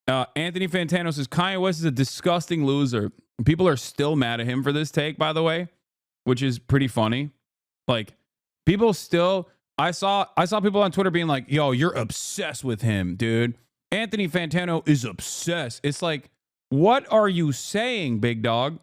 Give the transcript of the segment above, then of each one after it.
Anthony Fantano says Kanye West is a disgusting loser. People are still mad at him for this take, by the way, which is pretty funny. Like, people still, I saw people on Twitter being like, yo, you're obsessed with him, dude. Anthony Fantano is obsessed. It's like, what are you saying, big dog?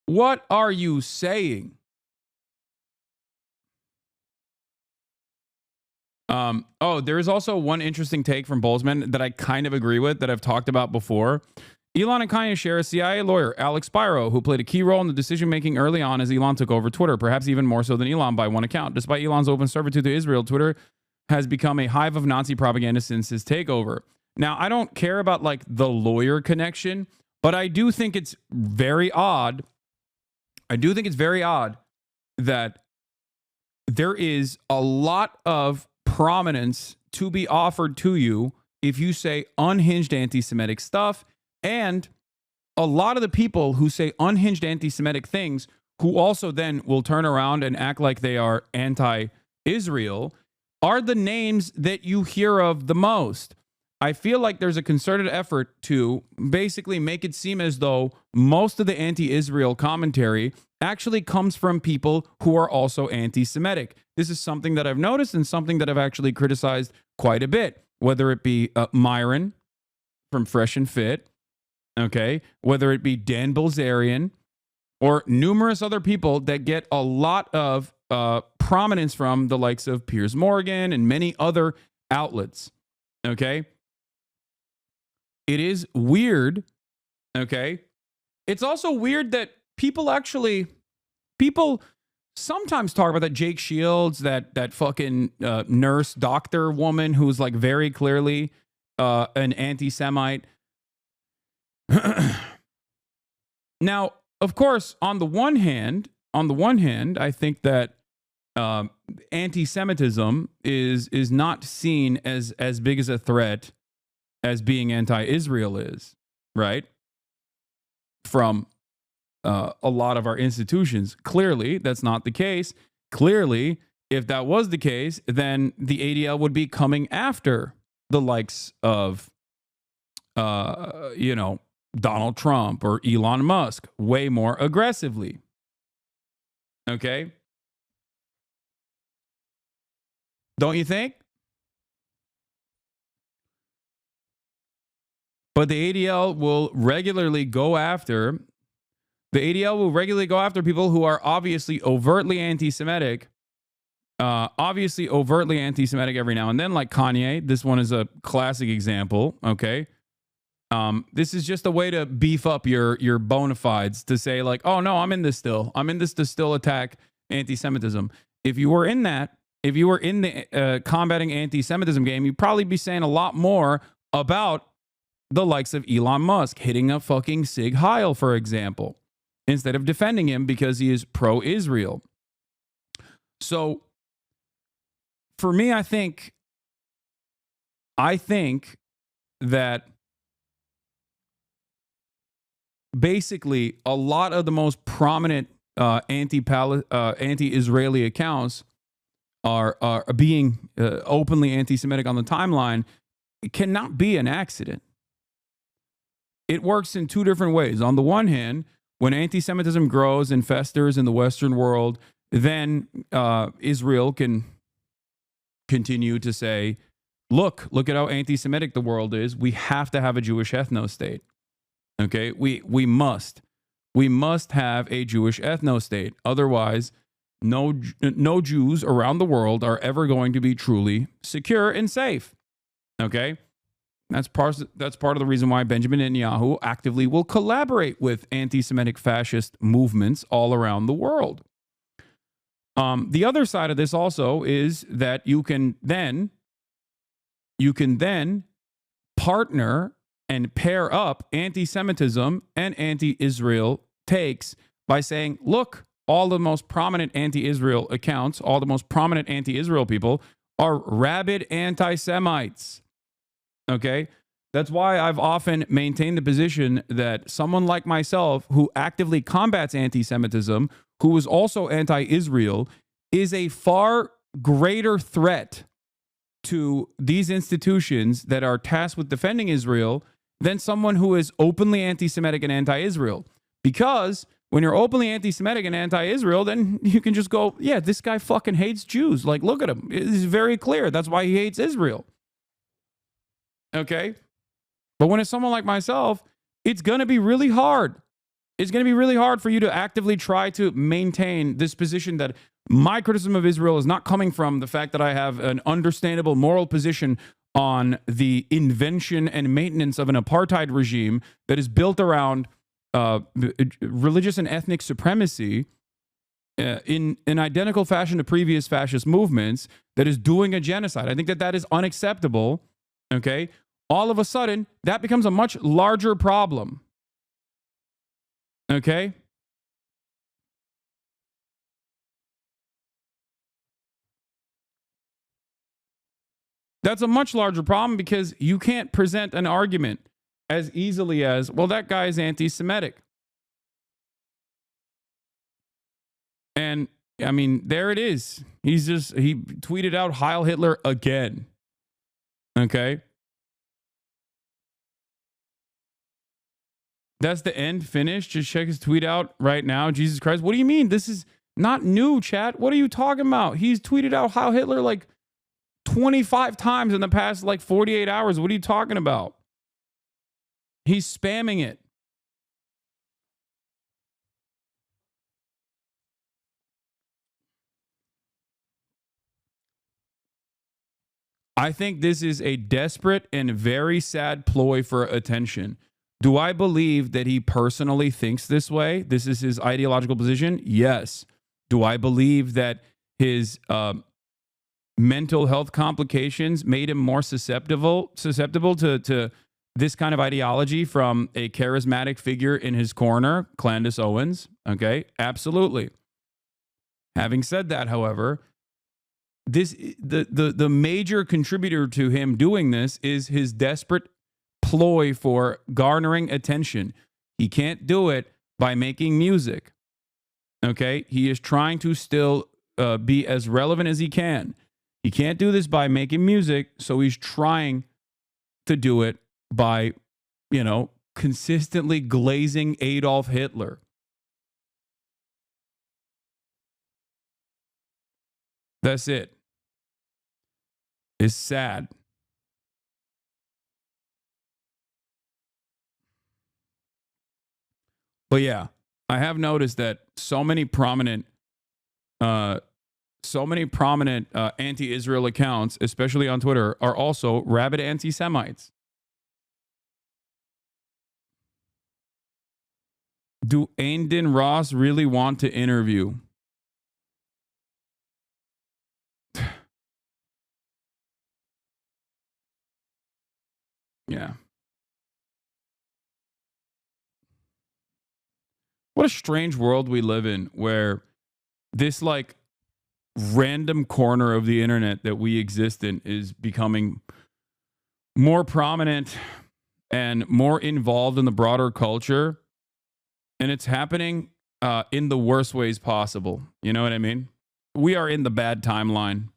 What are you saying? There is also one interesting take from Boltzmann that I kind of agree with that I've talked about before. Elon and Kanye share a CIA lawyer, Alex Spiro, who played a key role in the decision-making early on as Elon took over Twitter, perhaps even more so than Elon by one account. Despite Elon's open servitude to Israel, Twitter has become a hive of Nazi propaganda since his takeover. Now, I don't care about like the lawyer connection, but I do think it's very odd. That there is a lot of prominence to be offered to you if you say unhinged anti-Semitic stuff. And a lot of the people who say unhinged anti-Semitic things, who also then will turn around and act like they are anti-Israel, are the names that you hear of the most. I feel like there's a concerted effort to basically make it seem as though most of the anti-Israel commentary actually comes from people who are also anti-Semitic. This is something that I've noticed and something that I've actually criticized quite a bit, whether it be Myron from Fresh and Fit, okay, whether it be Dan Bilzerian, or numerous other people that get a lot of prominence from the likes of Piers Morgan and many other outlets, okay? It is weird, okay? It's also weird that people sometimes talk about that Jake Shields, that fucking nurse doctor woman who's like very clearly an anti-Semite. Now, of course, on the one hand, I think that anti-Semitism is not seen as big as a threat as being anti-Israel is, right? From a lot of our institutions. Clearly, that's not the case. Clearly, if that was the case, then the ADL would be coming after the likes of, Donald Trump or Elon Musk way more aggressively. Okay? Don't you think? But the ADL will regularly go after people who are obviously overtly anti-Semitic every now and then, like Kanye. This one is a classic example, okay? This is just a way to beef up your bona fides, to say like, oh no, I'm in this to still attack anti-Semitism. If you were in the combating anti-Semitism game, you'd probably be saying a lot more about the likes of Elon Musk hitting a fucking Sig Heil, for example, instead of defending him because he is pro-Israel. So for me, I think that basically a lot of the most prominent anti-Israeli accounts are being openly anti-Semitic on the timeline. It cannot be an accident. It works in two different ways. On the one hand, when anti-Semitism grows and festers in the Western world, then Israel can continue to say, look at how anti-Semitic the world is. We have to have a Jewish ethno-state. Okay, we must have a Jewish ethno-state. Otherwise, no Jews around the world are ever going to be truly secure and safe. Okay, that's part of the reason why Benjamin Netanyahu actively will collaborate with anti-Semitic fascist movements all around the world. The other side of this also is that you can then partner and pair up anti-Semitism and anti-Israel takes by saying, look, all the most prominent anti-Israel accounts, all the most prominent anti-Israel people are rabid anti-Semites. Okay? That's why I've often maintained the position that someone like myself who actively combats anti-Semitism, who is also anti-Israel, is a far greater threat to these institutions that are tasked with defending Israel than someone who is openly anti-Semitic and anti-Israel. Because when you're openly anti-Semitic and anti-Israel, then you can just go, yeah, this guy fucking hates Jews. Like, look at him. It's very clear. That's why he hates Israel. Okay? But when it's someone like myself, it's going to be really hard. It's going to be really hard for you to actively try to maintain this position that my criticism of Israel is not coming from the fact that I have an understandable moral position on the invention and maintenance of an apartheid regime that is built around religious and ethnic supremacy in an identical fashion to previous fascist movements, that is doing a genocide. I think that that is unacceptable. Okay? All of a sudden, that becomes a much larger problem. Okay? That's a much larger problem because you can't present an argument as easily as, well, that guy is anti-Semitic. And I mean, there it is. He tweeted out Heil Hitler again. Okay? That's the end finish. Just check his tweet out right now. Jesus Christ. What do you mean? This is not new, chat. What are you talking about? He's tweeted out Heil Hitler like 25 times in the past like 48 hours. What are you talking about? He's spamming it. I think this is a desperate and very sad ploy for attention. Do I believe that he personally thinks this way? This is his ideological position? Yes. Do I believe that his mental health complications made him more susceptible to this kind of ideology from a charismatic figure in his corner, Candace Owens? Okay, absolutely. Having said that, however, the major contributor to him doing this is his desperate ploy for garnering attention. He can't do it by making music. Okay? He is trying to still be as relevant as he can. He can't do this by making music, so he's trying to do it by, consistently glazing Adolf Hitler. That's it. It's sad. But yeah, I have noticed that so many prominent anti-Israel accounts, especially on Twitter, are also rabid anti-Semites. Do Aindin Ross really want to interview? Yeah. What a strange world we live in, where this like random corner of the internet that we exist in is becoming more prominent and more involved in the broader culture. And it's happening in the worst ways possible. You know what I mean? We are in the bad timeline.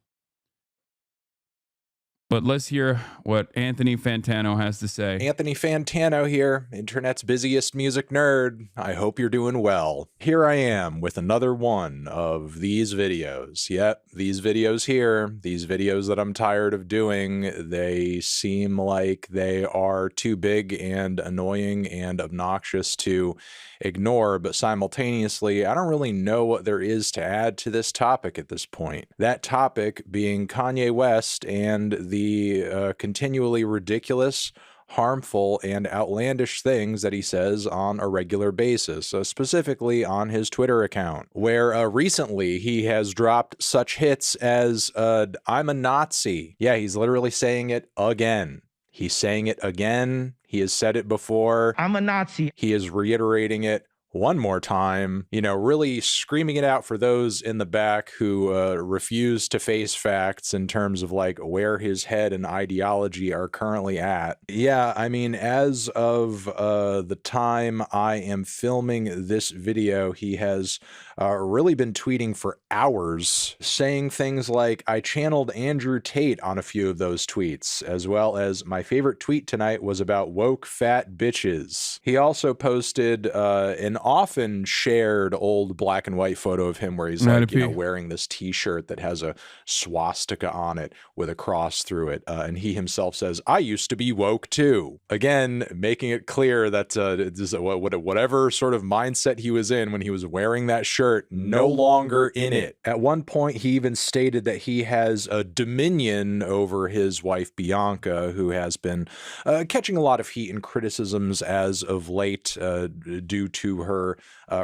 But let's hear what Anthony Fantano has to say. Anthony Fantano here, internet's busiest music nerd. I hope you're doing well. Here I am with another one of these videos. Yep, these videos here, these videos that I'm tired of doing, they seem like they are too big and annoying and obnoxious to ignore, but simultaneously, I don't really know what there is to add to this topic at this point. That topic being Kanye West and the continually ridiculous, harmful, and outlandish things that he says on a regular basis, specifically on his Twitter account, where recently he has dropped such hits as, I'm a Nazi. Yeah, he's literally saying it again. He's saying it again. He has said it before. I'm a Nazi. He is reiterating it one more time, you know, really screaming it out for those in the back who refuse to face facts in terms of like where his head and ideology are currently at. Yeah, I mean, as of the time I am filming this video, he has really been tweeting for hours, saying things like, I channeled Andrew Tate on a few of those tweets, as well as my favorite tweet tonight was about woke fat bitches. He also posted an often shared old black and white photo of him where he's like, you know, wearing this t-shirt that has a swastika on it with a cross through it. And he himself says, I used to be woke too. Again, making it clear that whatever sort of mindset he was in when he was wearing that shirt, no longer in it. At one point, he even stated that he has a dominion over his wife, Bianca, who has been catching a lot of heat and criticisms as of late due to her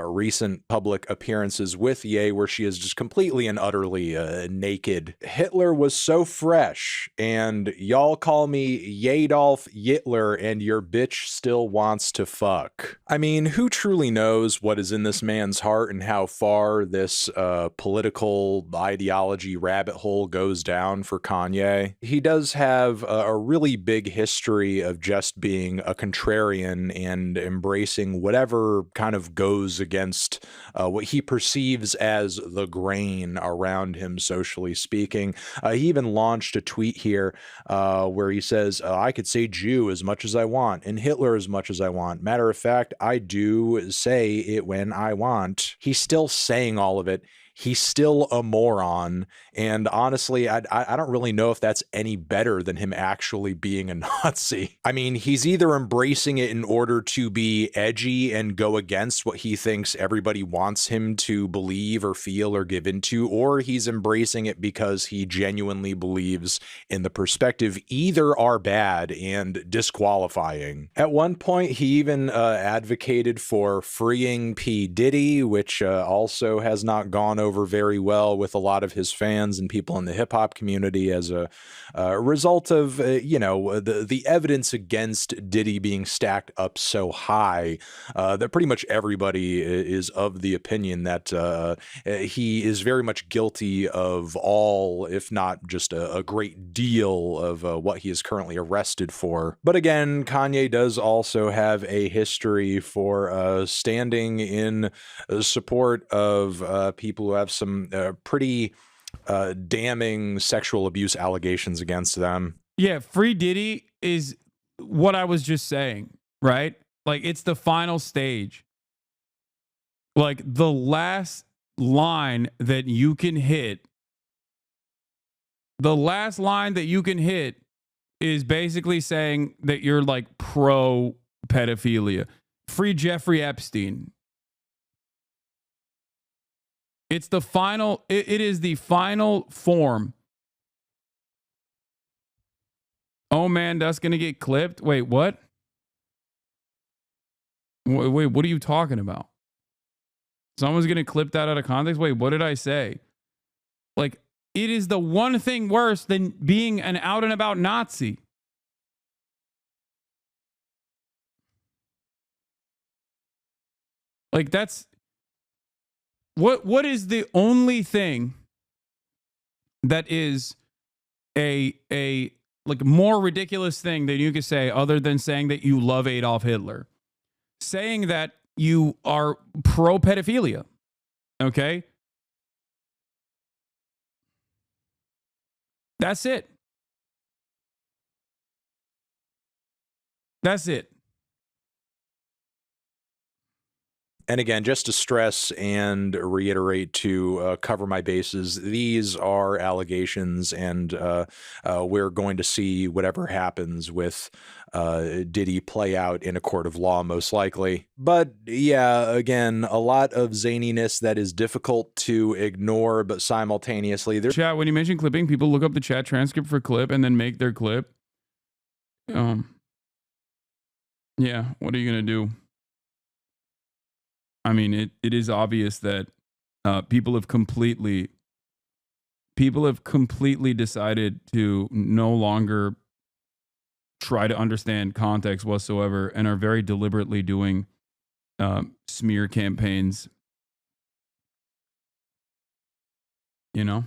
recent public appearances with Ye, where she is just completely and utterly naked. Hitler was so fresh, and y'all call me Yadolf Hitler, and your bitch still wants to fuck. I mean, who truly knows what is in this man's heart and how far this political ideology rabbit hole goes down for Kanye? He does have a really big history of just being a contrarian and embracing whatever kind of goes against what he perceives as the grain around him, socially speaking. He even launched a tweet here where he says, I could say Jew as much as I want and Hitler as much as I want. Matter of fact, I do say it when I want. He's still saying all of it. He's still a moron. And honestly, I don't really know if that's any better than him actually being a Nazi. I mean, he's either embracing it in order to be edgy and go against what he thinks everybody wants him to believe or feel or give into, or he's embracing it because he genuinely believes in the perspective. Either are bad and disqualifying. At one point, he even advocated for freeing P. Diddy, which also has not gone over very well with a lot of his fans and people in the hip hop community as a result of, you know, the evidence against Diddy being stacked up so high that pretty much everybody is of the opinion that he is very much guilty of all, if not just a great deal of what he is currently arrested for. But again, Kanye does also have a history for standing in support of people who have some pretty damning sexual abuse allegations against them. Yeah, free Diddy is what I was just saying, right? Like, it's the final stage. Like, the last line that you can hit, is basically saying that you're like pro pedophilia. Free Jeffrey Epstein. It's the final, it is the final form. Oh man, that's going to get clipped. Wait, what? Wait, what are you talking about? Someone's going to clip that out of context? Wait, what did I say? Like, it is the one thing worse than being an out and about Nazi. Like, that's what is the only thing that is a like more ridiculous thing that you could say other than saying that you love Adolf Hitler? Saying that you are pro pedophilia. Okay? That's it. That's it. And again, just to stress and reiterate to cover my bases, these are allegations, and we're going to see whatever happens with Diddy play out in a court of law, most likely. But yeah, again, a lot of zaniness that is difficult to ignore, but simultaneously there's chat. When you mention clipping, people look up the chat transcript for clip and then make their clip. Yeah, what are you gonna do? I mean, it is obvious that people have completely decided to no longer try to understand context whatsoever and are very deliberately doing smear campaigns. You know?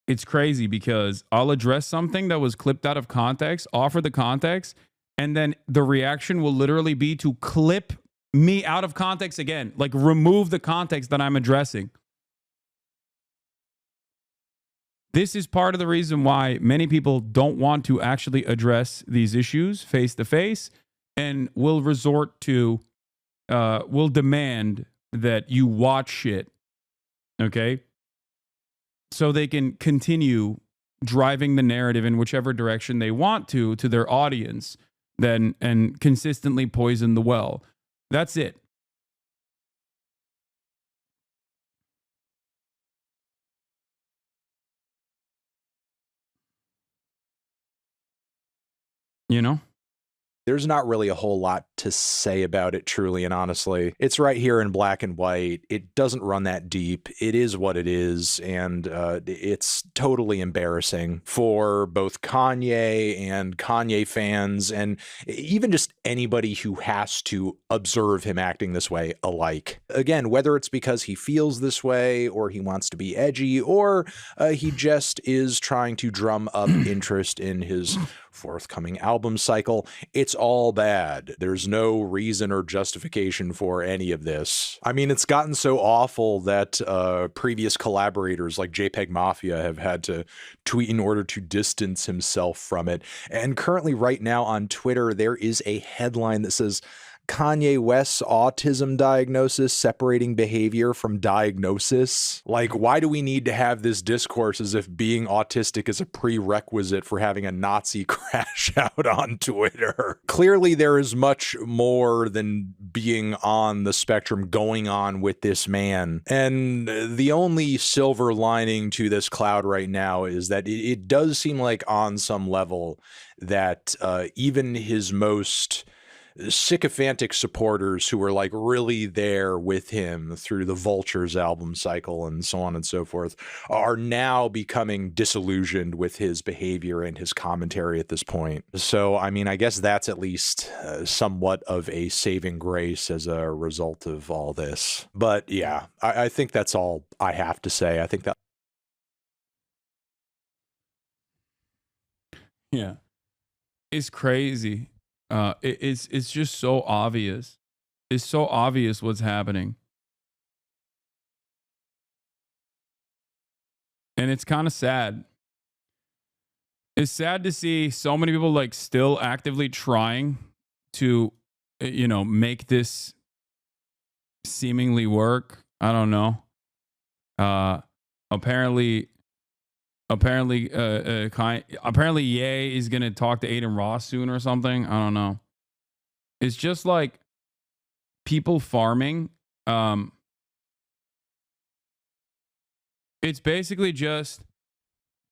It's crazy because I'll address something that was clipped out of context, offer the context, and then the reaction will literally be to clip me out of context again, like remove the context that I'm addressing. This is part of the reason why many people don't want to actually address these issues face to face and will resort to, will demand that you watch shit, okay? So they can continue driving the narrative in whichever direction they want to their audience, then and consistently poison the well. That's it. You know? There's not really a whole lot to say about it, truly and honestly. It's right here in black and white. It doesn't run that deep. It is what it is, and it's totally embarrassing for both Kanye and Kanye fans, and even just anybody who has to observe him acting this way alike. Again, whether it's because he feels this way, or he wants to be edgy, or he just is trying to drum up interest in his forthcoming album cycle, it's all bad. There's no reason or justification for any of this. I mean, it's gotten so awful that previous collaborators like JPEG Mafia have had to tweet in order to distance himself from it. And currently right now on Twitter, there is a headline that says, Kanye West's autism diagnosis separating behavior from diagnosis. Like, why do we need to have this discourse as if being autistic is a prerequisite for having a Nazi crash out on Twitter? Clearly, there is much more than being on the spectrum going on with this man. And the only silver lining to this cloud right now is that it does seem like on some level that even his most sycophantic supporters who were like really there with him through the Vultures album cycle and so on and so forth are now becoming disillusioned with his behavior and his commentary at this point. So, I mean, I guess that's at least somewhat of a saving grace as a result of all this. But yeah, I think that's all I have to say. I think that. Yeah. It's crazy. It's just so obvious. It's so obvious what's happening. And it's kind of sad. It's sad to see so many people like still actively trying to, make this seemingly work. I don't know. Apparently, Ye is gonna talk to Aiden Ross soon or something. I don't know. It's just like people farming. It's basically just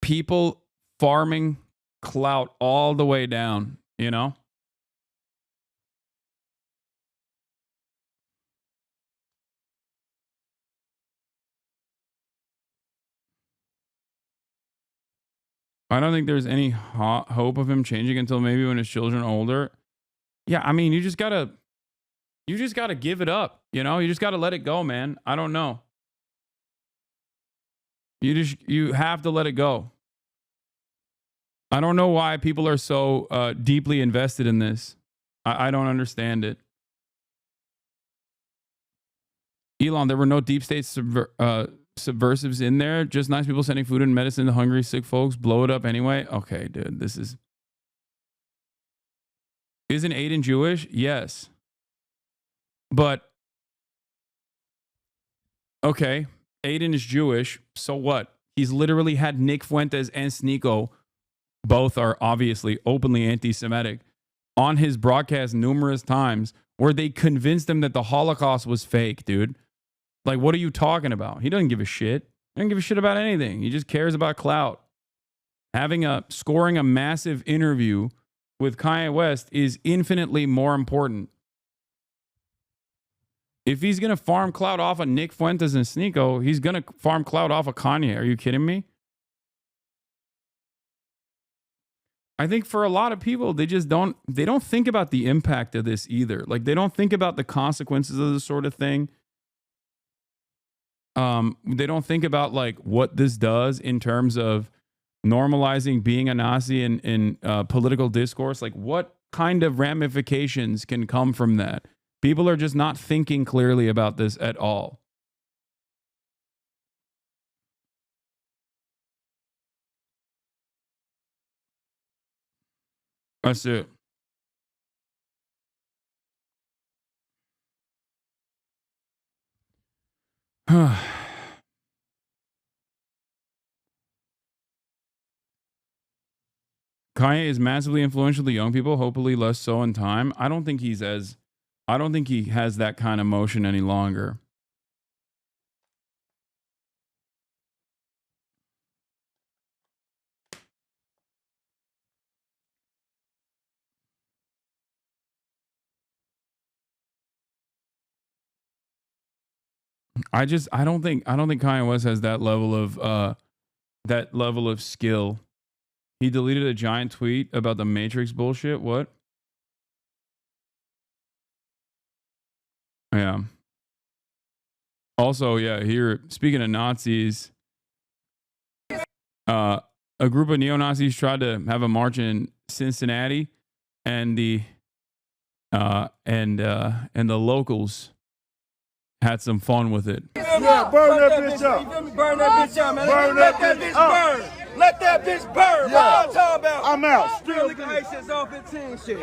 people farming clout all the way down. You know. I don't think there's any hope of him changing until maybe when his children are older. Yeah, I mean, you just gotta give it up. You know, you just gotta let it go, man. I don't know. You have to let it go. I don't know why people are so deeply invested in this. I don't understand it. Elon, there were no deep state subversives in there. Just nice people sending food and medicine to hungry, sick folks. Blow it up anyway. Okay, dude, this is. Isn't Aiden Jewish? Yes. But, okay, Aiden is Jewish. So what? He's literally had Nick Fuentes and Sneeko, both are obviously openly anti-Semitic, on his broadcast numerous times where they convinced him that the Holocaust was fake, dude. Like, what are you talking about? He doesn't give a shit. He doesn't give a shit about anything. He just cares about clout. Scoring a massive interview with Kanye West is infinitely more important. If he's going to farm clout off of Nick Fuentes and Sneeko, he's going to farm clout off of Kanye. Are you kidding me? I think for a lot of people, they don't think about the impact of this either. Like they don't think about the consequences of this sort of thing. They don't think about like what this does in terms of normalizing being a Nazi in political discourse. Like what kind of ramifications can come from that? People are just not thinking clearly about this at all. That's it. Kanye is massively influential to young people, hopefully less so in time. I don't think he has that kind of motion any longer. I don't think Kanye West has that level of skill. He deleted a giant tweet about the Matrix bullshit. What? Yeah. Also, yeah, here, speaking of Nazis, a group of neo-Nazis tried to have a march in Cincinnati, and the locals had some fun with it. Yeah, burn that bitch up. Burn that bitch up, man. Burn that bitch burn. Let that bitch burn. Yeah. What I'm talking about? I'm out. Still nigga ISIS off 15 shit.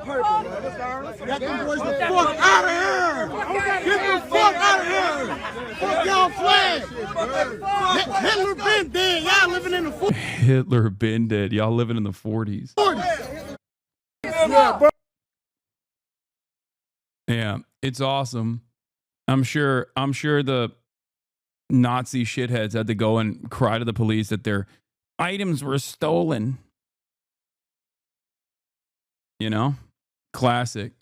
Purple, man. Get them boys the fuck out of here. Get the fuck out of here. Fuck y'all flag. Hitler been dead. Y'all living in the 40s. Hitler been dead. Y'all living in the 40s. Yeah, it's awesome. I'm sure the Nazi shitheads had to go and cry to the police that their items were stolen. You know? Classic.